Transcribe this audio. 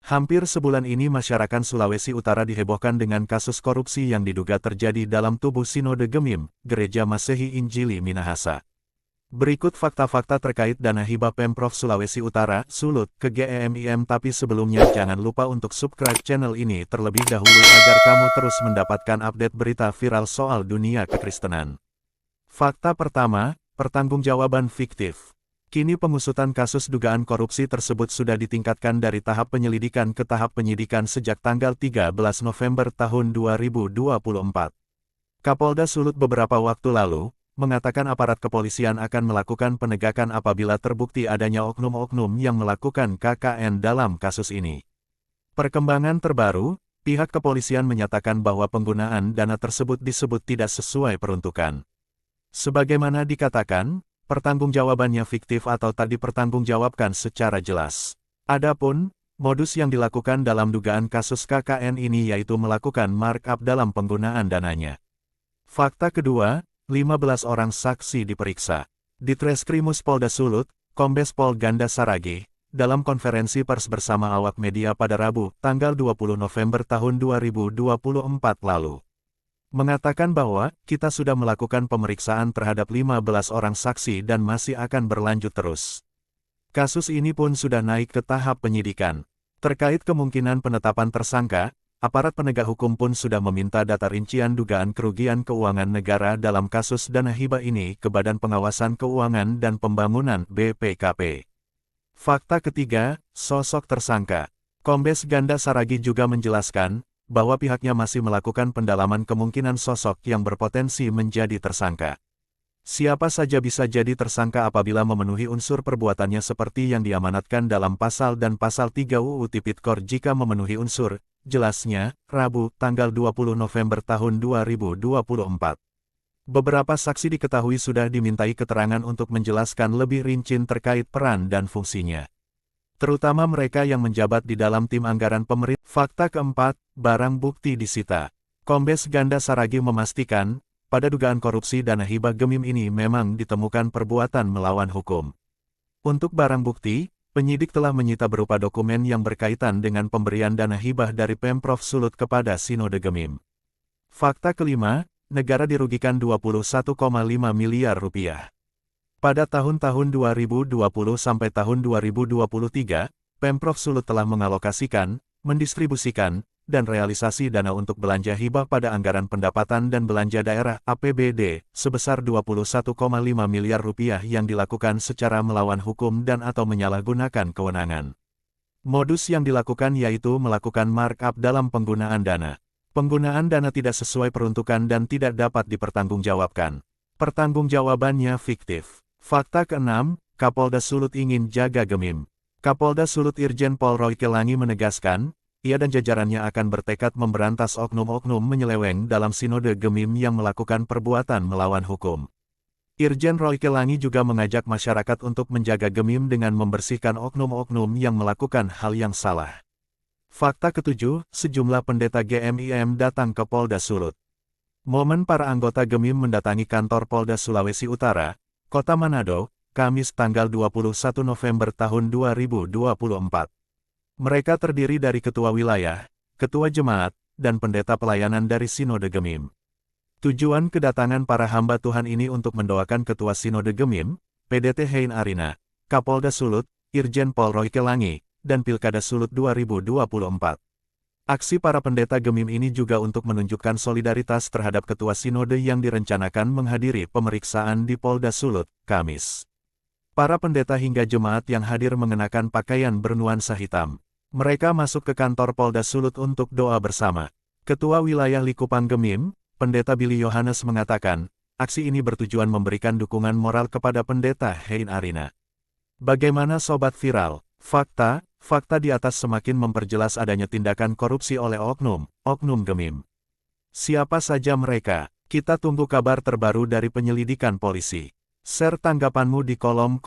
Hampir sebulan ini masyarakat Sulawesi Utara dihebohkan dengan kasus korupsi yang diduga terjadi dalam tubuh Sinode Gemim, Gereja Masehi Injili Minahasa. Berikut fakta-fakta terkait dana hibah Pemprov Sulawesi Utara, Sulut, ke GEMIM, tapi sebelumnya jangan lupa untuk subscribe channel ini terlebih dahulu agar kamu terus mendapatkan update berita viral soal dunia kekristenan. Fakta pertama, pertanggungjawaban fiktif. Kini pengusutan kasus dugaan korupsi tersebut sudah ditingkatkan dari tahap penyelidikan ke tahap penyidikan sejak tanggal 13 November tahun 2024. Kapolda Sulut beberapa waktu lalu mengatakan aparat kepolisian akan melakukan penegakan apabila terbukti adanya oknum-oknum yang melakukan KKN dalam kasus ini. Perkembangan terbaru, pihak kepolisian menyatakan bahwa penggunaan dana tersebut disebut tidak sesuai peruntukan. Sebagaimana dikatakan, pertanggungjawabannya fiktif atau tak dipertanggungjawabkan secara jelas. Adapun, modus yang dilakukan dalam dugaan kasus KKN ini yaitu melakukan markup dalam penggunaan dananya. Fakta kedua, 15 orang saksi diperiksa. Ditreskrimus Polda Sulut, Kombes Pol Ganda Saragi, dalam konferensi pers bersama awak media pada Rabu, tanggal 20 November tahun 2024 lalu, mengatakan bahwa kita sudah melakukan pemeriksaan terhadap 15 orang saksi dan masih akan berlanjut terus. Kasus ini pun sudah naik ke tahap penyidikan. Terkait kemungkinan penetapan tersangka, aparat penegak hukum pun sudah meminta data rincian dugaan kerugian keuangan negara dalam kasus dana hibah ini ke Badan Pengawasan Keuangan dan Pembangunan (BPKP). Fakta ketiga, sosok tersangka. Kombes Ganda Saragi juga menjelaskan bahwa pihaknya masih melakukan pendalaman kemungkinan sosok yang berpotensi menjadi tersangka. Siapa saja bisa jadi tersangka apabila memenuhi unsur perbuatannya seperti yang diamanatkan dalam pasal dan pasal 3 UU Tipikor jika memenuhi unsur, jelasnya, Rabu, tanggal 20 November tahun 2024. Beberapa saksi diketahui sudah dimintai keterangan untuk menjelaskan lebih rinci terkait peran dan fungsinya, terutama mereka yang menjabat di dalam tim anggaran pemerintah. Fakta keempat, barang bukti disita. Kombes Ganda Saragi memastikan, pada dugaan korupsi dana hibah Gemim ini memang ditemukan perbuatan melawan hukum. Untuk barang bukti, penyidik telah menyita berupa dokumen yang berkaitan dengan pemberian dana hibah dari Pemprov Sulut kepada Sinode Gemim. Fakta kelima, negara dirugikan 21,5 miliar rupiah. Pada tahun-tahun 2020 sampai tahun 2023, Pemprov Sulut telah mengalokasikan, mendistribusikan, dan realisasi dana untuk belanja hibah pada anggaran pendapatan dan belanja daerah (APBD) sebesar 21,5 miliar rupiah yang dilakukan secara melawan hukum dan atau menyalahgunakan kewenangan. Modus yang dilakukan yaitu melakukan markup dalam penggunaan dana. Penggunaan dana tidak sesuai peruntukan dan tidak dapat dipertanggungjawabkan. Pertanggungjawabannya fiktif. Fakta keenam, Kapolda Sulut ingin jaga Gemim. Kapolda Sulut Irjen Pol Royke Langi menegaskan, ia dan jajarannya akan bertekad memberantas oknum-oknum menyeleweng dalam Sinode Gemim yang melakukan perbuatan melawan hukum. Irjen Royke Langi juga mengajak masyarakat untuk menjaga Gemim dengan membersihkan oknum-oknum yang melakukan hal yang salah. Fakta ketujuh, sejumlah pendeta GEMIM datang ke Polda Sulut. Momen para anggota Gemim mendatangi kantor Polda Sulawesi Utara, Kota Manado, Kamis tanggal 21 November tahun 2024. Mereka terdiri dari ketua wilayah, ketua jemaat, dan pendeta pelayanan dari Sinode Gemim. Tujuan kedatangan para hamba Tuhan ini untuk mendoakan ketua Sinode Gemim, PDT Hein Arina, Kapolda Sulut, Irjen Pol Royke Langi, dan Pilkada Sulut 2024. Aksi para pendeta Gemim ini juga untuk menunjukkan solidaritas terhadap ketua Sinode yang direncanakan menghadiri pemeriksaan di Polda Sulut, Kamis. Para pendeta hingga jemaat yang hadir mengenakan pakaian bernuansa hitam. Mereka masuk ke kantor Polda Sulut untuk doa bersama. Ketua Wilayah Likupang Gemim, Pendeta Billy Yohanes mengatakan, aksi ini bertujuan memberikan dukungan moral kepada Pendeta Hein Arina. Bagaimana Sobat Viral? Fakta di atas semakin memperjelas adanya tindakan korupsi oleh oknum Gemim. Siapa saja mereka? Kita tunggu kabar terbaru dari penyelidikan polisi. Share tanggapanmu di kolom